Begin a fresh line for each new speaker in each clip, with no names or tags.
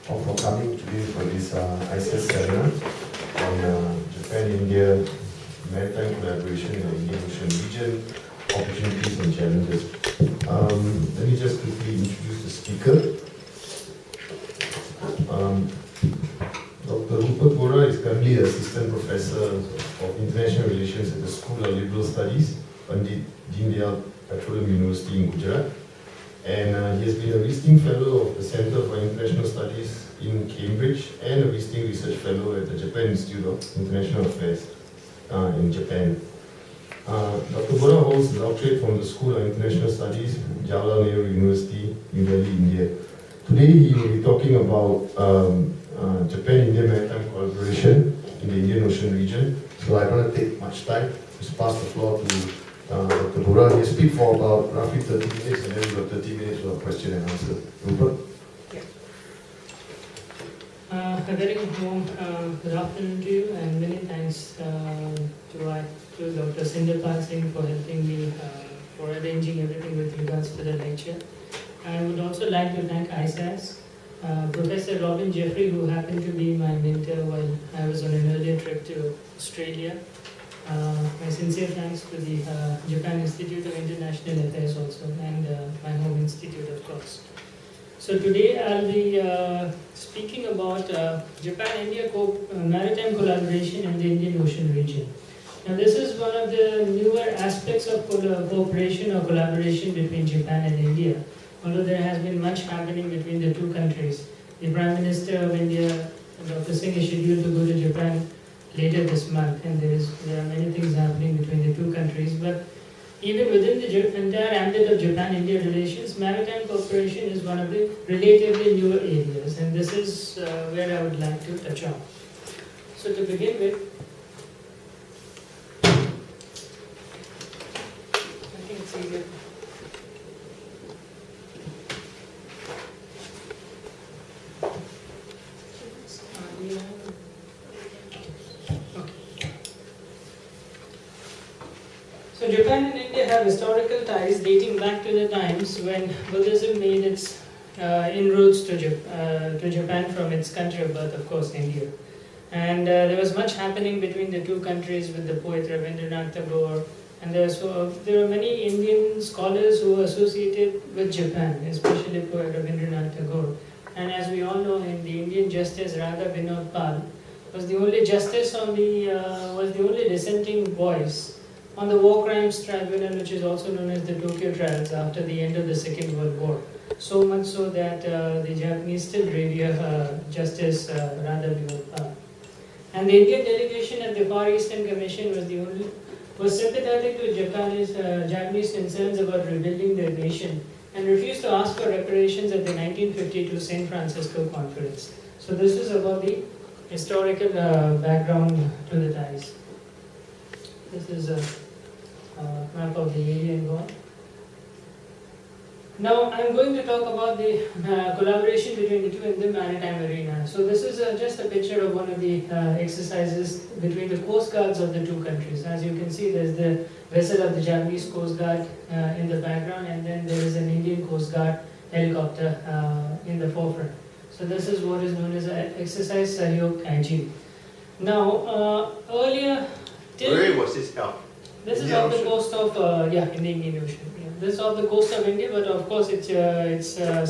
for coming today for this ICES seminar on Japan-India maritime collaboration in the Indian Ocean region, opportunities and challenges. Let me just quickly introduce the speaker. Dr. Rupert Vohra is currently Assistant Professor of International Relations at the School of Liberal Studies, Pandit Deendayal Petroleum University in Gujarat. And he has been a visiting fellow of the Center for International Studies in Cambridge and a visiting research fellow at the Japan Institute of International Affairs in Japan. Dr. Vohra holds a doctorate from the School of International Studies, Jawaharlal Nehru University, New Delhi, India. Today he will be talking about Japan-India maritime collaboration in the Indian Ocean region. So I don't want to take much time. Just pass the floor to Dr. Vohra. He'll speak for about roughly 30 minutes and then we've got 30 minutes for question and answer. Rupert?
A very warm good afternoon to you, and many thanks to Dr. Sindhapal Singh for helping me for arranging everything with regards to the lecture. I would also like to thank ISAS, Professor Robin Jeffrey, who happened to be my mentor while I was on an earlier trip to Australia. My sincere thanks to the Japan Institute of International Affairs also, and my home institute, of course. So today I'll be speaking about Japan-India maritime collaboration in the Indian Ocean region. Now this is one of the newer aspects of cooperation or collaboration between Japan and India, although there has been much happening between the two countries. The Prime Minister of India, Dr. Singh, is scheduled to go to Japan later this month, and there are many things happening between the two countries. But even within the entire ambit of Japan-India relations, maritime cooperation is one of the relatively newer areas, and this is where I would like to touch on. So to begin with, I think it's easier. So Japan and India have historical ties dating back to the times when Buddhism made its inroads to Japan from its country of birth, of course, India. And there was much happening between the two countries with the poet Rabindranath Tagore, and there were many Indian scholars who were associated with Japan, especially poet Rabindranath Tagore. And as we all know, in the Indian justice, Radha Vinod Pal was the only justice was the only dissenting voice on the War Crimes Tribunal, which is also known as the Tokyo Trials, after the end of the Second World War. So much so that the Japanese still revere Justice Radha Vinod Pal. And the Indian delegation at the Far Eastern Commission was sympathetic to Japanese concerns about rebuilding their nation and refused to ask for reparations at the 1952 San Francisco Conference. So this is about the historical background to the ties. This is a map of the area involved. Now I'm going to talk about the collaboration between the two in the maritime arena. So this is just a picture of one of the exercises between the coast guards of the two countries. As you can see, there's the vessel of the Japanese Coast Guard in the background, and then there is an Indian Coast Guard helicopter in the forefront. So this is what is known as exercise Sahyog Kaiji. Now earlier,
where was this held?
This is off the coast of in the Indian Ocean. Yeah. This is off the coast of India, but of course it's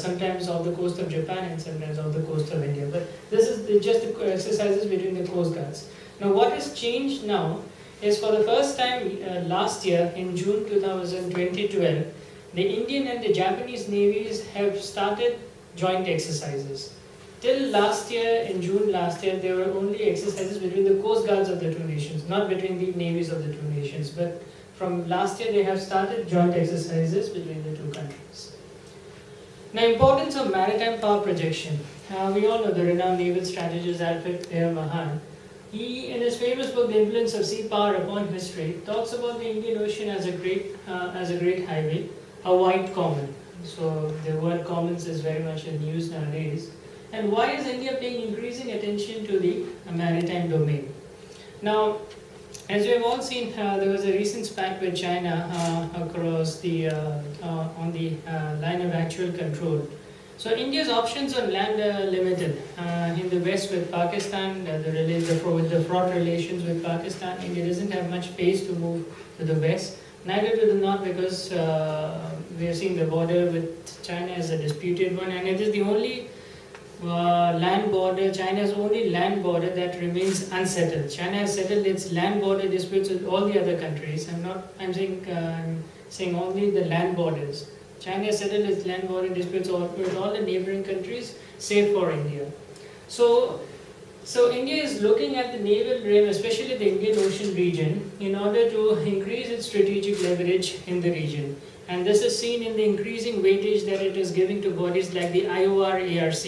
sometimes off the coast of Japan and sometimes off the coast of India. But this is just the exercises between the coast guards. Now what has changed now is, for the first time last year in June 2012, the Indian and the Japanese navies have started joint exercises. Till last year, in June last year, there were only exercises between the coast guards of the two nations, not between the navies of the two nations. But from last year, they have started joint exercises between the two countries. Now, importance of maritime power projection. We all know the renowned naval strategist Alfred Thayer Mahan. He, in his famous book, The Influence of Sea Power Upon History, talks about the Indian Ocean as a great highway, a wide common. So the word commons is very much in use nowadays. And why is India paying increasing attention to the maritime domain? Now, as we have all seen, there was a recent spat with China across the on the line of actual control. So India's options on land are limited. In the west with Pakistan, with the fraught relations with Pakistan, India doesn't have much space to move to the west. Neither to the north, because we are seeing the border with China as a disputed one, and it is the only land border, China's only land border that remains unsettled. China has settled its land border disputes with all the other countries. I'm saying only the land borders. China has settled its land border disputes with all the neighboring countries, save for India. So India is looking at the naval rim, especially the Indian Ocean region, in order to increase its strategic leverage in the region. And this is seen in the increasing weightage that it is giving to bodies like the IOR-ARC,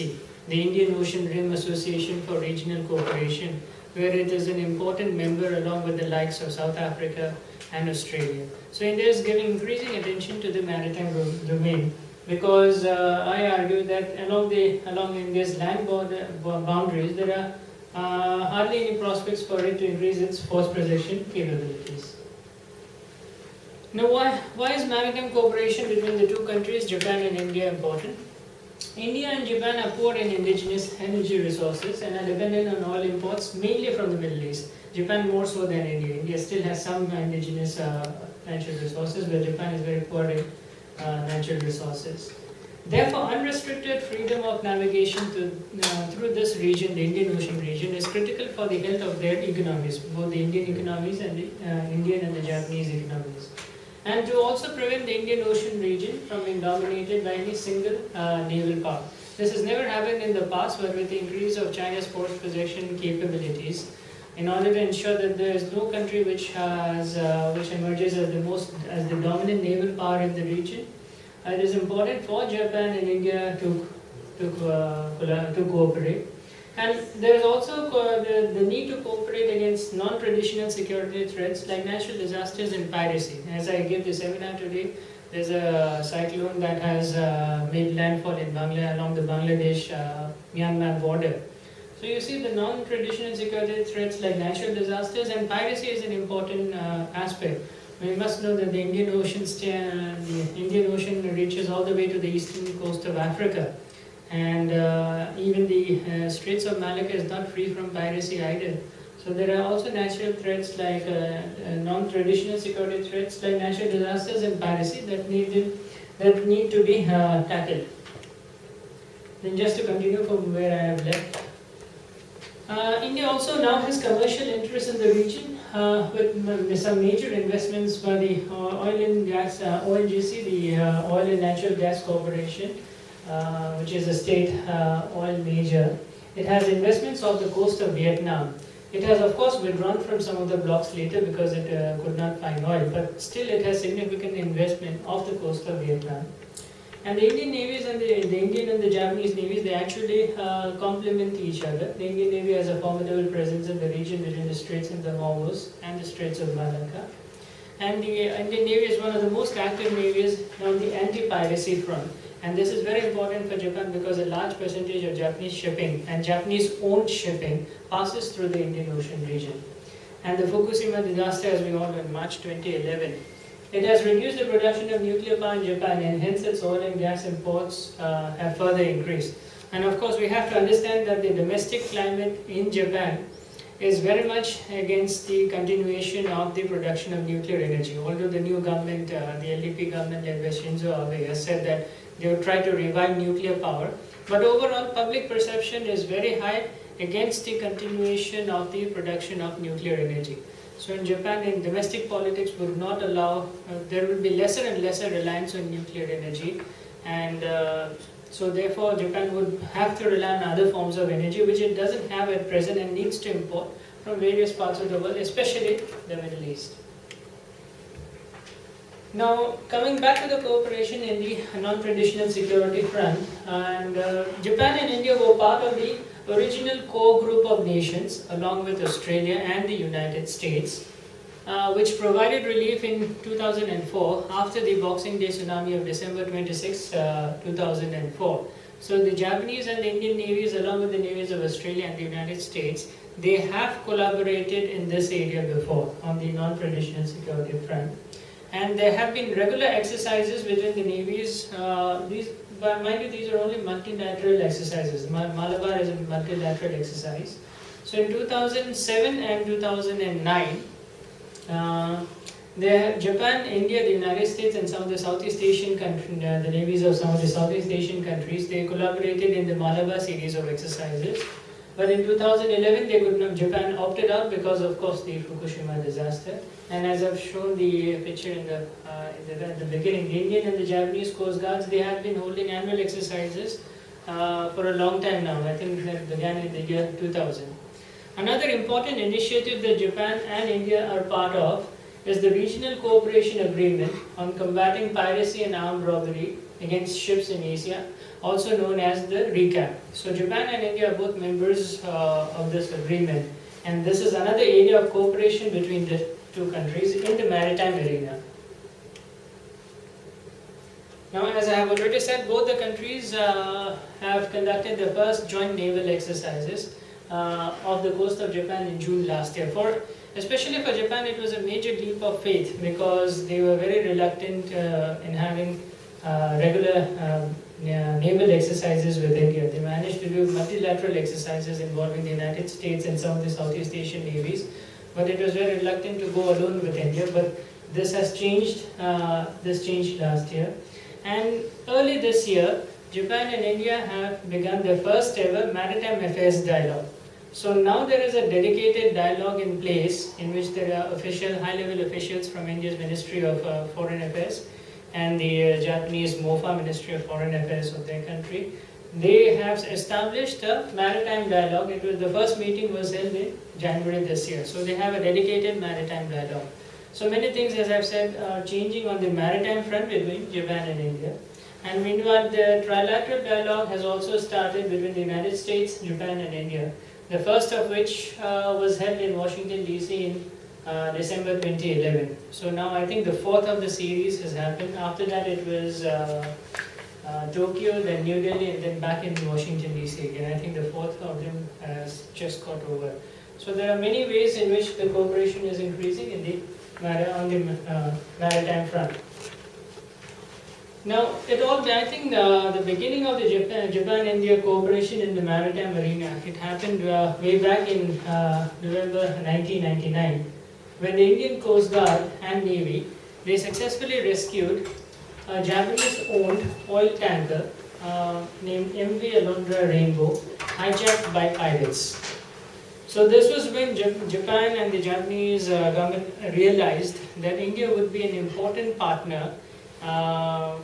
the Indian Ocean Rim Association for Regional Cooperation, where it is an important member along with the likes of South Africa and Australia. So India is giving increasing attention to the maritime domain, because I argue that along India's land boundaries, there are hardly any prospects for it to increase its force projection capabilities. Now, why is maritime cooperation between the two countries, Japan and India, important? India and Japan are poor in indigenous energy resources and are dependent on oil imports mainly from the Middle East. Japan more so than India. India still has some indigenous natural resources, where Japan is very poor in natural resources. Therefore, unrestricted freedom of navigation through this region, the Indian Ocean region, is critical for the health of their economies, both the Indian economies and the Indian and the Japanese economies. And to also prevent the Indian Ocean region from being dominated by any single naval power. This has never happened in the past, but with the increase of China's force projection capabilities, in order to ensure that there is no country which emerges as the dominant naval power in the region, it is important for Japan and India to cooperate. And there is also the need to cooperate against non-traditional security threats like natural disasters and piracy. As I gave the seminar today, there's a cyclone that has made landfall in along the Bangladesh-Myanmar border. So you see, the non-traditional security threats like natural disasters and piracy is an important aspect. We must know that the Indian Ocean reaches all the way to the eastern coast of Africa. And even the Straits of Malacca is not free from piracy either. So there are also natural threats like non-traditional security threats like natural disasters and piracy that need to be tackled. Then just to continue from where I have left. India also now has commercial interests in the region with some major investments by the oil and gas, ONGC, the Oil and Natural Gas Corporation, which is a state oil major. It has investments off the coast of Vietnam. It has, of course, withdrawn from some of the blocks later because it could not find oil, but still it has significant investment off the coast of Vietnam. And the Indian navies and the Indian and the Japanese navies, they actually complement each other. The Indian Navy has a formidable presence in the region between the Straits of Hormuz and the Straits of Malacca. And the Indian Navy is one of the most active navies on the anti-piracy front. And this is very important for Japan because a large percentage of Japanese shipping and Japanese-owned shipping passes through the Indian Ocean region. And the Fukushima disaster, as we all know, in March 2011, it has reduced the production of nuclear power in Japan, and hence its oil and gas imports have further increased. And of course, we have to understand that the domestic climate in Japan is very much against the continuation of the production of nuclear energy. Although the new government, the LDP government led by Shinzo Abe, has said that they would try to revive nuclear power, but overall public perception is very high against the continuation of the production of nuclear energy. So in Japan, in domestic politics would not allow, there will be lesser and lesser reliance on nuclear energy, and so therefore Japan would have to rely on other forms of energy which it doesn't have at present and needs to import from various parts of the world, especially the Middle East. Now, coming back to the cooperation in the non-traditional security front, and Japan and India were part of the original core group of nations, along with Australia and the United States, which provided relief in 2004 after the Boxing Day tsunami of December 26, 2004. So the Japanese and the Indian navies, along with the navies of Australia and the United States, they have collaborated in this area before on the non-traditional security front. And there have been regular exercises between the navies. but mind you, these are only multilateral exercises. Malabar is a multilateral exercise. So in 2007 and 2009, Japan, India, the United States, and some of the Southeast Asian countries, the navies of some of the Southeast Asian countries, they collaborated in the Malabar series of exercises. But in 2011, they could not. Japan opted out because, of course, the Fukushima disaster. And as I've shown the picture at the beginning, the Indian and the Japanese Coast Guards, they have been holding annual exercises for a long time now. I think that began in the year 2000. Another important initiative that Japan and India are part of is the Regional Cooperation Agreement on combating piracy and armed robbery against ships in Asia, also known as the RECAP. So Japan and India are both members of this agreement, and this is another area of cooperation between the two countries in the maritime arena. Now, as I have already said, both the countries have conducted the first joint naval exercises off the coast of Japan in June last year. Especially for Japan, it was a major leap of faith because they were very reluctant in having regular naval exercises with India. They managed to do multilateral exercises involving the United States and some of the Southeast Asian navies, but it was very reluctant to go alone with India. But this has changed. This changed last year, and early this year, Japan and India have begun their first ever maritime affairs dialogue. So now there is a dedicated dialogue in place in which there are high-level officials from India's Ministry of Foreign Affairs and the Japanese MOFA, Ministry of Foreign Affairs of their country. They have established a maritime dialogue. The first meeting was held in January this year. So they have a dedicated maritime dialogue. So many things, as I've said, are changing on the maritime front between Japan and India. And meanwhile, the trilateral dialogue has also started between the United States, Japan and India. The first of which was held in Washington DC in December 2011. So now I think the fourth of the series has happened. After that it was Tokyo, then New Delhi, and then back in Washington DC again. I think the fourth of them has just got over. So there are many ways in which the cooperation is increasing on the maritime front. Now, I think the beginning of the Japan-India cooperation in the maritime arena, it happened way back in November 1999, when the Indian Coast Guard and Navy, they successfully rescued a Japanese-owned oil tanker named MV Alondra Rainbow, hijacked by pirates. So this was when Japan and the Japanese government realized that India would be an important partner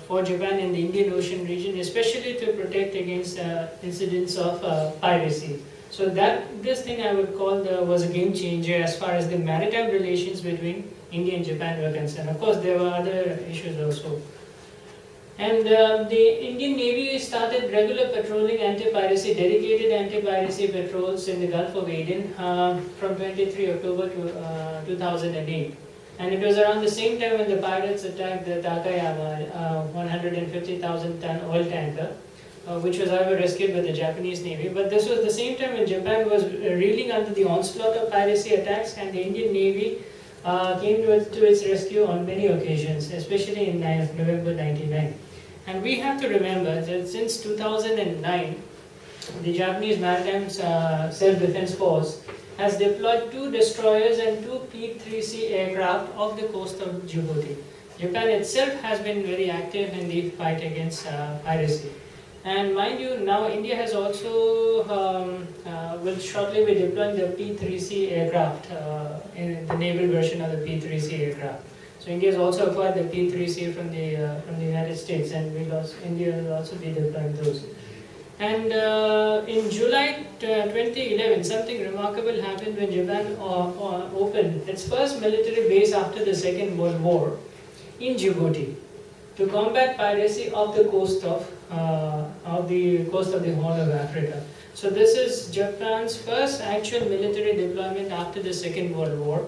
for Japan in the Indian Ocean region, especially to protect against incidents of piracy. So this thing I would call was a game changer as far as the maritime relations between India and Japan were concerned. Of course, there were other issues also. And the Indian Navy started regular patrolling anti-piracy, dedicated anti-piracy patrols in the Gulf of Aden from 23 October to 2008. And it was around the same time when the pirates attacked the Takayama 150,000-ton oil tanker, which was however rescued by the Japanese Navy. But this was the same time when Japan was reeling under the onslaught of piracy attacks, and the Indian Navy came to its rescue on many occasions, especially in November 1999. And we have to remember that since 2009, the Japanese Maritime Self-Defense Force has deployed 2 destroyers and 2 P-3C aircraft off the coast of Djibouti. Japan itself has been very active in the fight against piracy. And mind you, now India has also will shortly be deploying the P-3C aircraft in the naval version of the P-3C aircraft. So India has also acquired the P-3C from the United States, and India will also be deploying those. And in July 2011, something remarkable happened when Japan opened its first military base after the Second World War in Djibouti to combat piracy off the coast of the Horn of Africa. So this is Japan's first actual military deployment after the Second World War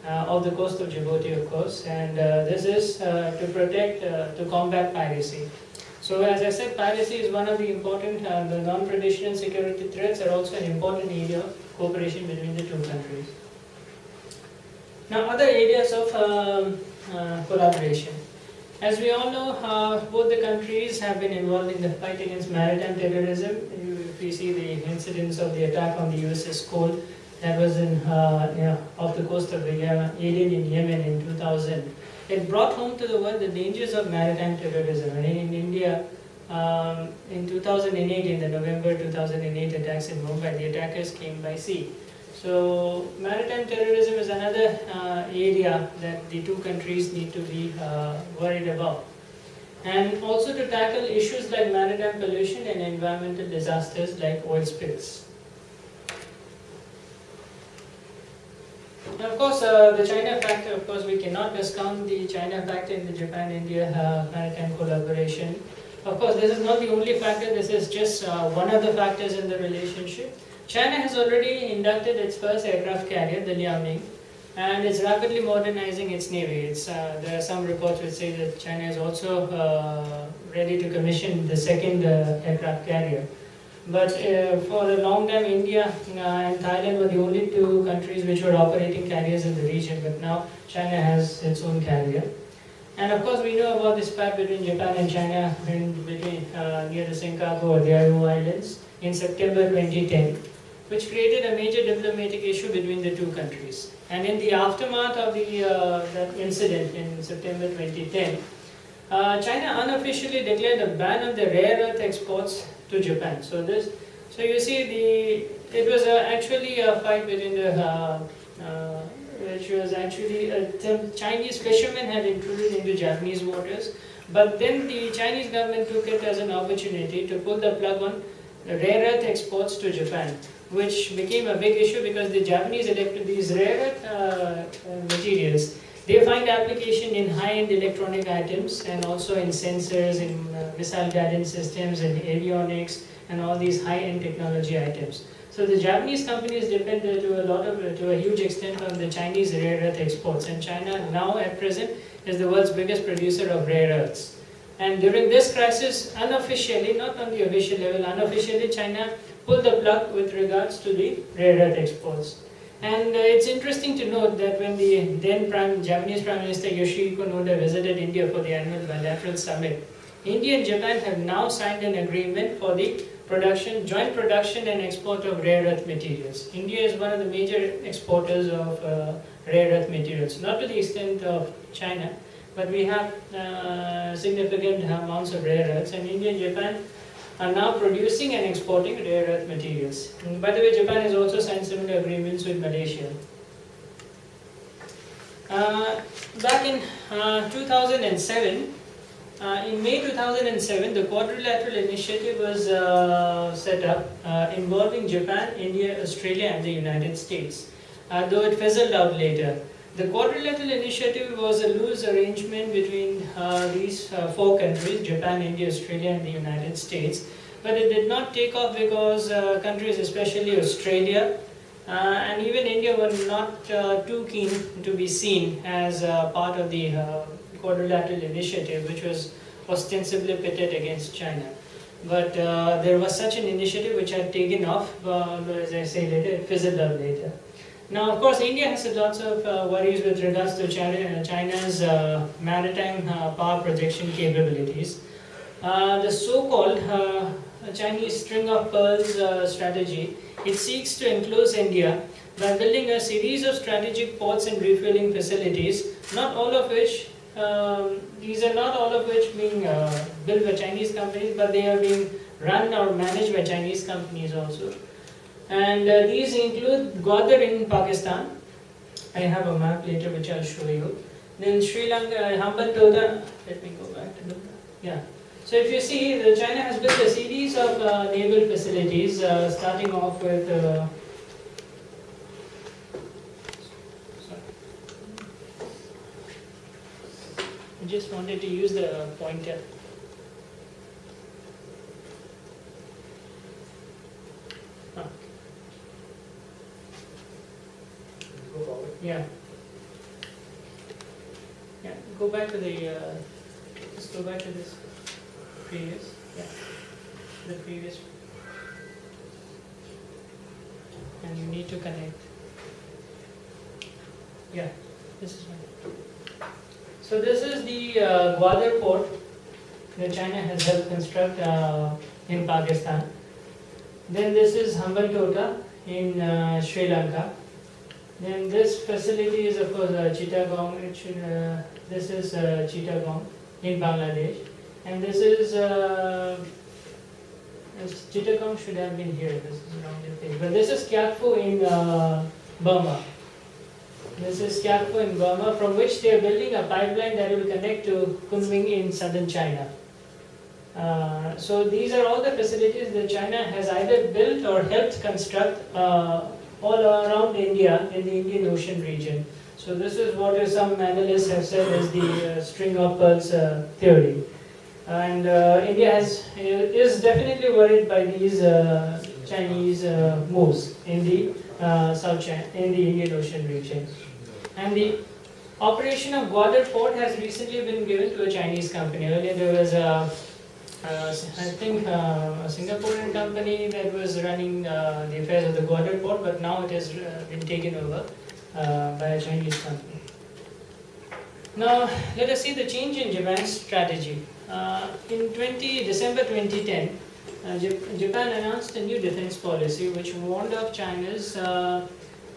off the coast of Djibouti, of course, and this is to combat piracy. So as I said, piracy is one of the important, the non-traditional security threats are also an important area of cooperation between the two countries. Now other areas of collaboration. As we all know, both the countries have been involved in the fight against maritime terrorism. If we see the incidents of the attack on the USS Cole, that was off the coast of the Aden in Yemen in 2000. It brought home to the world the dangers of maritime terrorism. And in India, in 2008, in the November 2008 attacks in Mumbai, the attackers came by sea. So maritime terrorism is another area that the two countries need to be worried about. And also to tackle issues like maritime pollution and environmental disasters like oil spills. And of course, the China factor, of course, we cannot discount the China factor in the Japan-India maritime collaboration. Of course, this is not the only factor, this is just one of the factors in the relationship. China has already inducted its first aircraft carrier, the Liaoning, and it's rapidly modernizing its navy. There are some reports which say that China is also ready to commission the second aircraft carrier. But for a long time, India and Thailand were the only two countries which were operating carriers in the region, but now China has its own carrier. And of course, we know about this fight between Japan and China near the Senkaku or Diaoyu Islands in September 2010. Which created a major diplomatic issue between the two countries. And in the aftermath of that incident in September 2010, China unofficially declared a ban on the rare earth exports to Japan. So you see, it was actually a fight between which was actually some Chinese fishermen had intruded into Japanese waters, but then the Chinese government took it as an opportunity to pull the plug on rare earth exports to Japan, which became a big issue because the Japanese elected these rare earth materials. They find application in high-end electronic items and also in sensors, in missile guidance systems, and avionics, and all these high-end technology items. So the Japanese companies depend to a huge extent on the Chinese rare earth exports, and China now at present is the world's biggest producer of rare earths. And during this crisis, unofficially, not on the official level, unofficially China pulled the plug with regards to the rare earth exports. And it's interesting to note that when the then Japanese Prime Minister Yoshihiko Noda visited India for the annual bilateral summit, India and Japan have now signed an agreement for the joint production and export of rare earth materials. India is one of the major exporters of rare earth materials, not to the extent of China, but we have significant amounts of rare earths, and India and Japan are now producing and exporting rare earth materials. And by the way, Japan has also signed similar agreements with Malaysia. Back in 2007, in May 2007, the Quadrilateral Initiative was set up involving Japan, India, Australia and the United States, though it fizzled out later. The Quadrilateral Initiative was a loose arrangement between these four countries, Japan, India, Australia and the United States, but it did not take off because countries, especially Australia and even India, were not too keen to be seen as part of the Quadrilateral Initiative, which was ostensibly pitted against China. But there was such an initiative which had taken off, as I say later, it fizzled out later. Now, of course, India has lots of worries with regards to China's maritime power projection capabilities. The so-called Chinese string of pearls strategy, it seeks to enclose India by building a series of strategic ports and refueling facilities, not all of which being built by Chinese companies, but they are being run or managed by Chinese companies also. And these include Gwadar in Pakistan. I have a map later which I'll show you. Then Sri Lanka, Hambantota, let me go back to look. Yeah. So if you see, China has built a series of naval facilities, starting off with I just wanted to use the pointer.
Go forward.
Yeah. Yeah. Go back to the. Just go back to this previous. Yeah. The previous. And you need to connect. Yeah. This is one. So this is the Gwadar port that China has helped construct in Pakistan. Then this is Hambantota in Sri Lanka. Then this facility is of course Chittagong. This is Chittagong in Bangladesh, and this is Chittagong should have been here. This is wrong page, but this is Kyatpho in Burma. This is Kyatpho in Burma, from which they are building a pipeline that will connect to Kunming in southern China. So these are all the facilities that China has either built or helped construct all around India in the Indian Ocean region. So this is what some analysts have said is the string of pearls theory. And India is definitely worried by these Chinese moves in the South China, in the Indian Ocean region. And the operation of Gwadar port has recently been given to a Chinese company. Earlier there was I think a Singaporean company that was running the affairs of the Gwadar port, but now it has been taken over by a Chinese company. Now let us see the change in Japan's strategy. In December 2010, Japan announced a new defense policy which warned of China's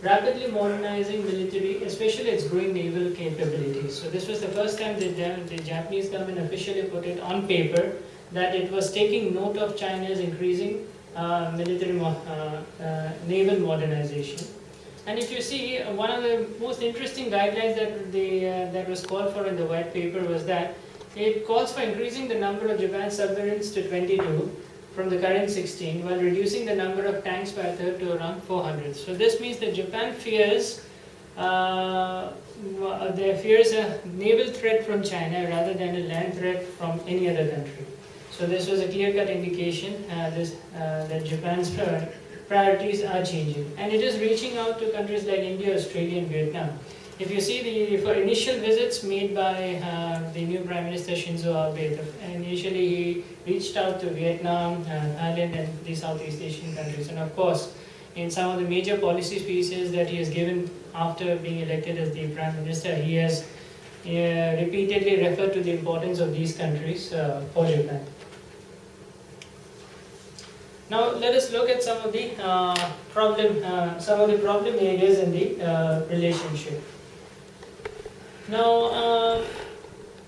rapidly modernizing military, especially its growing naval capabilities. So this was the first time that the Japanese government officially put it on paper that it was taking note of China's increasing naval modernization. And if you see, one of the most interesting guidelines that was called for in the white paper was that it calls for increasing the number of Japan's submarines to 22 from the current 16, while reducing the number of tanks by a third to around 400. So this means that Japan fears a naval threat from China rather than a land threat from any other country. So this was a clear-cut indication that Japan's priorities are changing, and it is reaching out to countries like India, Australia, and Vietnam. If you see for initial visits made by the new Prime Minister Shinzo Abe, initially he reached out to Vietnam, Thailand, and the Southeast Asian countries, and of course, in some of the major policy speeches that he has given after being elected as the Prime Minister, he has repeatedly referred to the importance of these countries for Japan. Now let us look at some of the problem areas in the relationship. Now,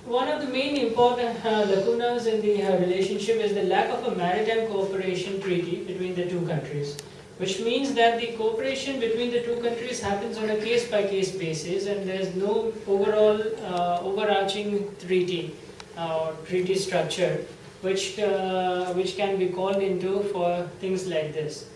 one of the main important lacunas in the relationship is the lack of a maritime cooperation treaty between the two countries, which means that the cooperation between the two countries happens on a case-by-case basis, and there is no overall overarching treaty or treaty structure which can be called into for things like this.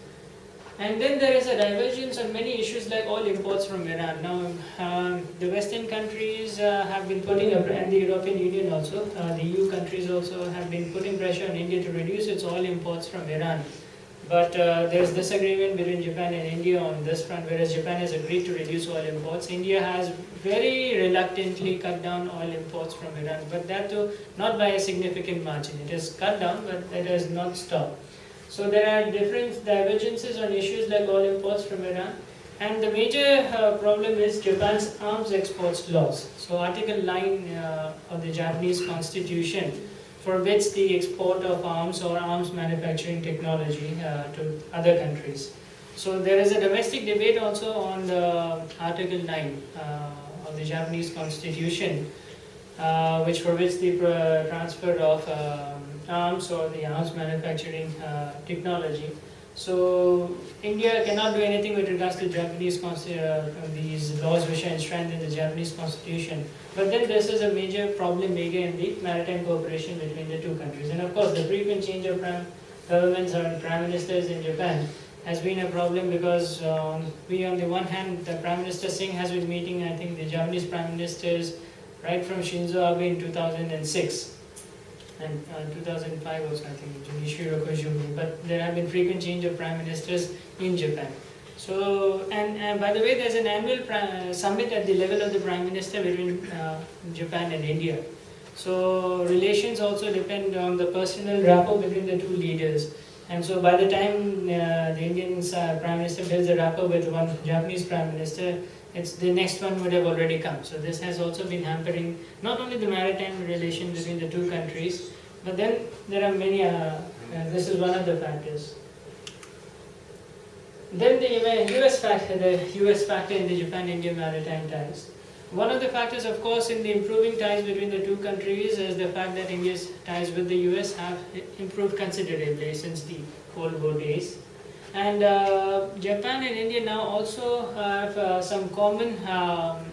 And then there is a divergence on many issues like oil imports from Iran. Now, the Western countries have been putting up, and the European Union also, the EU countries also have been putting pressure on India to reduce its oil imports from Iran. But there is disagreement between Japan and India on this front, whereas Japan has agreed to reduce oil imports. India has very reluctantly cut down oil imports from Iran, but that too not by a significant margin. It has cut down, but it has not stopped. So there are different divergences on issues like oil imports from Iran, and the major problem is Japan's arms exports laws. So Article 9 of the Japanese Constitution forbids the export of arms or arms manufacturing technology to other countries. So there is a domestic debate also on the Article 9 of the Japanese Constitution, which forbids the transfer of arms or the arms manufacturing technology. So India cannot do anything with regards to Japanese these laws which are enshrined in the Japanese Constitution. But then this is a major problem area in the maritime cooperation between the two countries. And of course, the frequent change of governments or prime ministers in Japan has been a problem because on the one hand, the Prime Minister Singh has been meeting, I think, the Japanese prime ministers right from Shinzo Abe in 2006. And 2005 also, I think, Junichiro Koizumi. But there have been frequent change of prime ministers in Japan. So, and by the way, there's an annual summit at the level of the prime minister between Japan and India. So relations also depend on the personal rapport between the two leaders. And so by the time the Indian Prime Minister builds a rapport with one Japanese Prime Minister, the next one would have already come. So this has also been hampering not only the maritime relation between the two countries, but then there are many, this is one of the factors. Then the US factor in the Japan-India maritime ties. One of the factors, of course, in the improving ties between the two countries is the fact that India's ties with the US have improved considerably since the Cold War days. And Japan and India now also have some common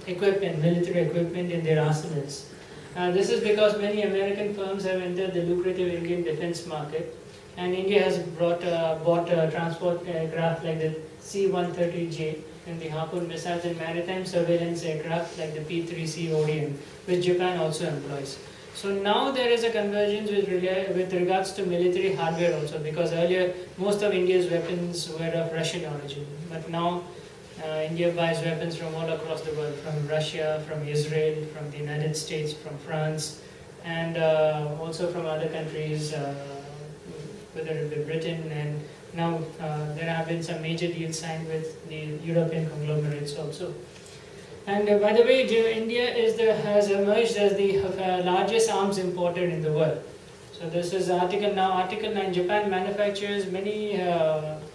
equipment, military equipment in their arsenals. This is because many American firms have entered the lucrative Indian defense market, and India has bought transport aircraft like the C-130J and the Harpoon missiles and maritime surveillance aircraft like the P-3C ODM, which Japan also employs. So now there is a convergence with regards to military hardware also, because earlier most of India's weapons were of Russian origin, but now India buys weapons from all across the world, from Russia, from Israel, from the United States, from France, and also from other countries, whether it be Britain, and now there have been some major deals signed with the European conglomerates also. And by the way, India has emerged as the largest arms importer in the world. So this is Article 9. Japan manufactures many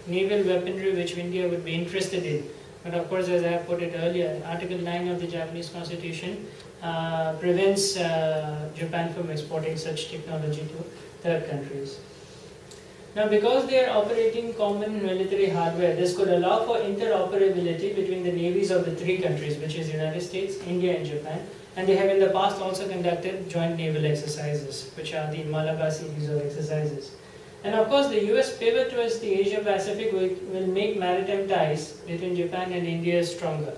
naval weaponry which India would be interested in. But of course, as I have put it earlier, Article 9 of the Japanese Constitution prevents Japan from exporting such technology to third countries. Now, because they are operating common military hardware, this could allow for interoperability between the navies of the three countries, which is United States, India and Japan. And they have in the past also conducted joint naval exercises, which are the Malabar series of exercises. And of course, the US pivot towards the Asia-Pacific will make maritime ties between Japan and India stronger.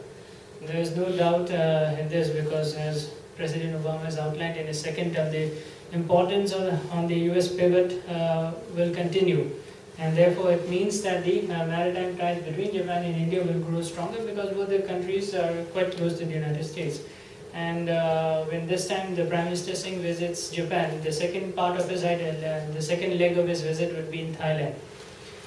There is no doubt in this, because as President Obama has outlined in his second term, the importance on the US pivot will continue, and therefore it means that the maritime ties between Japan and India will grow stronger, because both the countries are quite close to the United States. And when this time the Prime Minister Singh visits Japan, the second part of his the second leg of his visit would be in Thailand.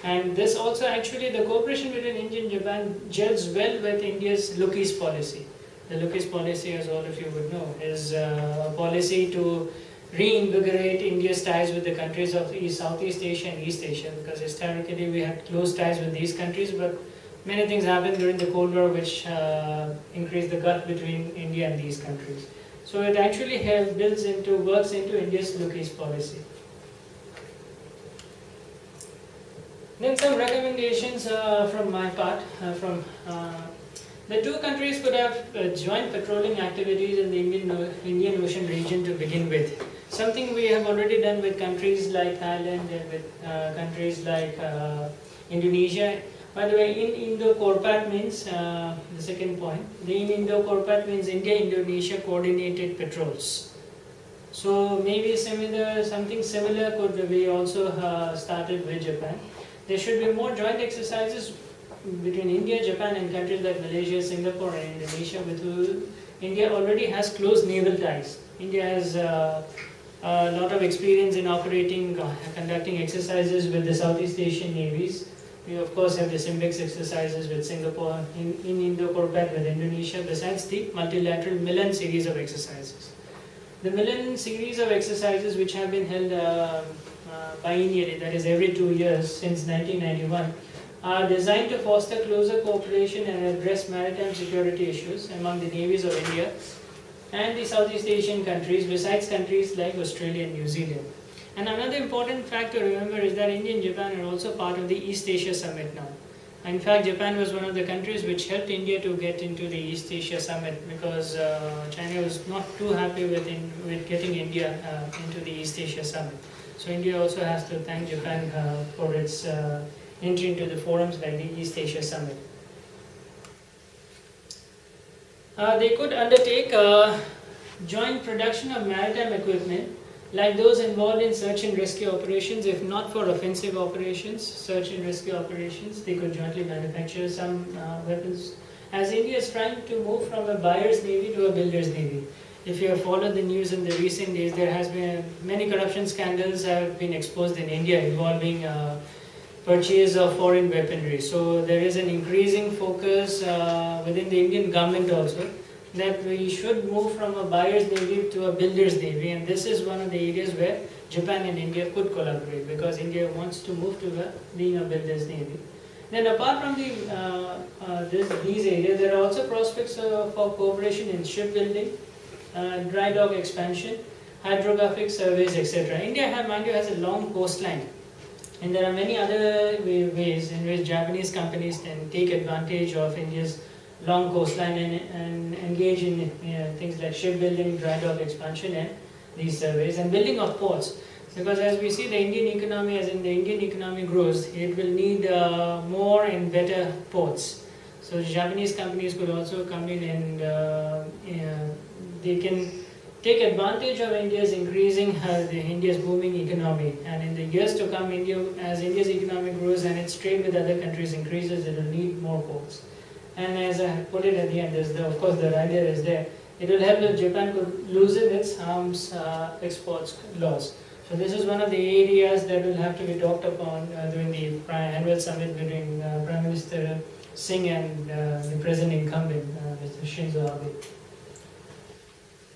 And this also actually, the cooperation between India and Japan gels well with India's Look East policy. The Look East policy, as all of you would know, is a policy to reinvigorate India's ties with the countries of Southeast Asia and East Asia, because historically we had close ties with these countries, but many things happened during the Cold War which increased the gulf between India and these countries. So it actually works into India's Look East policy. Then some recommendations from my part. The two countries could have joint patrolling activities in the Indian Ocean region to begin with. Something we have already done with countries like Thailand and with countries like Indonesia. By the way, in Indo-Corpat means, the second point, in Indo-Corpat means India-Indonesia coordinated patrols. So maybe something similar could be also started with Japan. There should be more joint exercises between India, Japan and countries like Malaysia, Singapore and Indonesia, with whom India already has close naval ties. India has a lot of experience in conducting exercises with the Southeast Asian navies. We of course have the SIMBEX exercises with Singapore, in Indo-Corpat with Indonesia, besides the multilateral Milan series of exercises. The Milan series of exercises, which have been held biennially, that is every 2 years since 1991, are designed to foster closer cooperation and address maritime security issues among the navies of India and the Southeast Asian countries, besides countries like Australia and New Zealand. And another important fact to remember is that India and Japan are also part of the East Asia Summit now. In fact, Japan was one of the countries which helped India to get into the East Asia Summit, because China was not too happy with getting India into the East Asia Summit. So India also has to thank Japan for its entry into the forums like the East Asia Summit. They could undertake joint production of maritime equipment like those involved in search and rescue operations. If not for offensive operations, search and rescue operations, they could jointly manufacture some weapons. As India is trying to move from a buyer's navy to a builder's navy. If you have followed the news in the recent days, there has been many corruption scandals have been exposed in India involving purchase of foreign weaponry. So there is an increasing focus within the Indian government also that we should move from a buyer's navy to a builder's navy, and this is one of the areas where Japan and India could collaborate, because India wants to move to being a builder's navy. Then apart from these areas, there are also prospects for cooperation in shipbuilding, dry dock expansion, hydrographic surveys, etc. India, mind you, has a long coastline, and there are many other ways in which Japanese companies can take advantage of India's long coastline and engage in things like shipbuilding, dry dock expansion, and these surveys, and building of ports. Because as we see the Indian economy, as in the Indian economy grows, it will need more and better ports. So Japanese companies could also come in and they can take advantage of India's India's booming economy. And in the years to come, as India's economy grows and its trade with other countries increases, it will need more ports. And as I put it at the end, of course the idea is there. It will help if Japan could loosen its arms exports laws. So this is one of the areas that will have to be talked upon during the annual summit between Prime Minister Singh and the present incumbent, Mr. Shinzo Abe.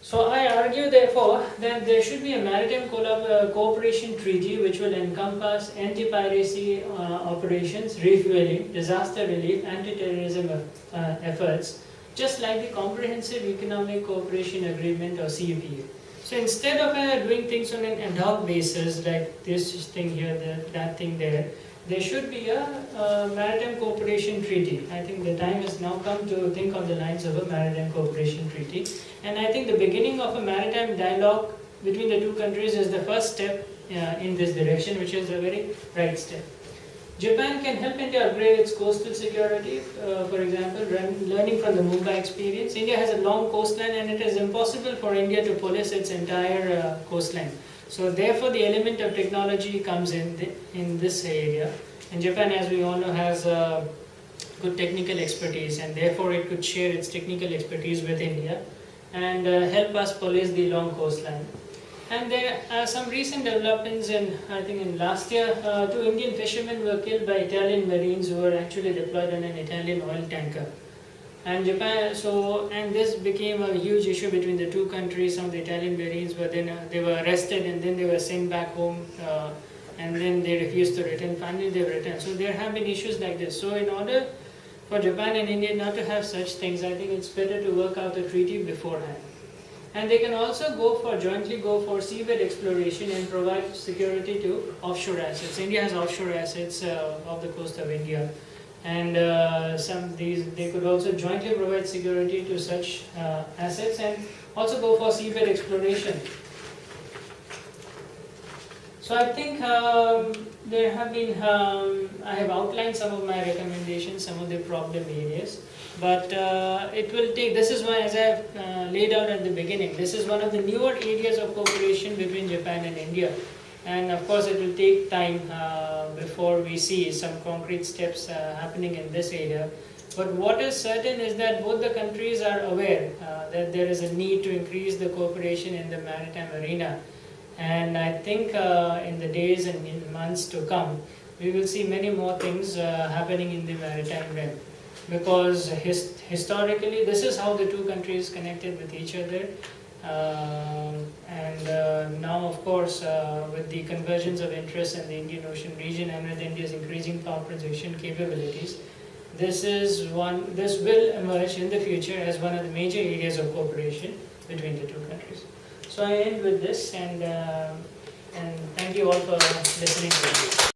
So I argue therefore that there should be a maritime cooperation treaty which will encompass anti-piracy operations, refueling, disaster relief, anti-terrorism efforts, just like the Comprehensive Economic Cooperation Agreement or CEPA. So instead of doing things on an ad hoc basis, like this thing here, that thing there should be a maritime cooperation treaty. I think the time has now come to think on the lines of a maritime cooperation treaty. And I think the beginning of a maritime dialogue between the two countries is the first step in this direction, which is a very right step. Japan can help India upgrade its coastal security, for example, learning from the Mumbai experience. India has a long coastline and it is impossible for India to police its entire coastline. So therefore the element of technology comes in this area. And Japan, as we all know, has good technical expertise, and therefore it could share its technical expertise with India and help us police the long coastline. And there are some recent developments I think in last year, 2 Indian fishermen were killed by Italian Marines who were actually deployed on an Italian oil tanker. And and this became a huge issue between the two countries. Some of the Italian Marines they were arrested and then they were sent back home, and then they refused to return. Finally they returned. So there have been issues like this. So in order for Japan and India not to have such things, I think it's better to work out a treaty beforehand. And they can also jointly go for seabed exploration and provide security to offshore assets. India has offshore assets off the coast of India, and they could also jointly provide security to such assets and also go for seabed exploration. So I think there have been, I have outlined some of my recommendations, some of the problem areas. But it will take, this is why, as I have laid out at the beginning, this is one of the newer areas of cooperation between Japan and India. And of course it will take time before we see some concrete steps happening in this area. But what is certain is that both the countries are aware that there is a need to increase the cooperation in the maritime arena. And I think in the days and in months to come, we will see many more things happening in the maritime realm. Because historically, this is how the two countries connected with each other. Now, of course, with the convergence of interests in the Indian Ocean region and with India's increasing power projection capabilities, this will emerge in the future as one of the major areas of cooperation between the two countries. So I end with this, and thank you all for listening to me.